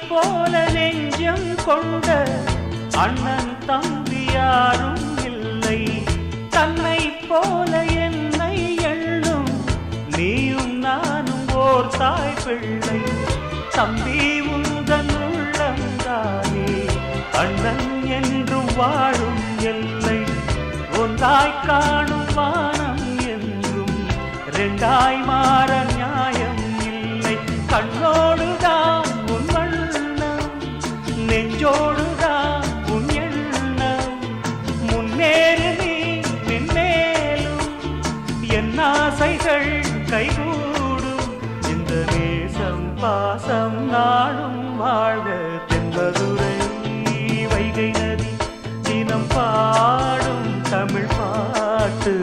போல நெஞ்சம் கொண்ட அண்ணன் தம்பி யாரும் இல்லை. தன்னை போல என்னை எண்ணும் நீயும் நானும் ஓர் தாய் பிள்ளை. தம்பி உந்தன் உள்ளந்தானே அண்ணன் என்றும் வாழும் எல்லை. ஒன்றாய் காணும் வானம் என்றும் ரெண்டாய் மாற நியாயம் இல்லை. கண்ணோடுதான் உன் வண்ணம், நெஞ்சோடுதான் உன் எண்ணம். முன்னேறு நீ மென்மேலும், என் ஆசைகள் கைகூடும். இந்த நேசம் பாசம் நாளும் வாழ்க. தென்பதுரை வைகை நதி தினம் பாடும் தமிழ் பாட்டு.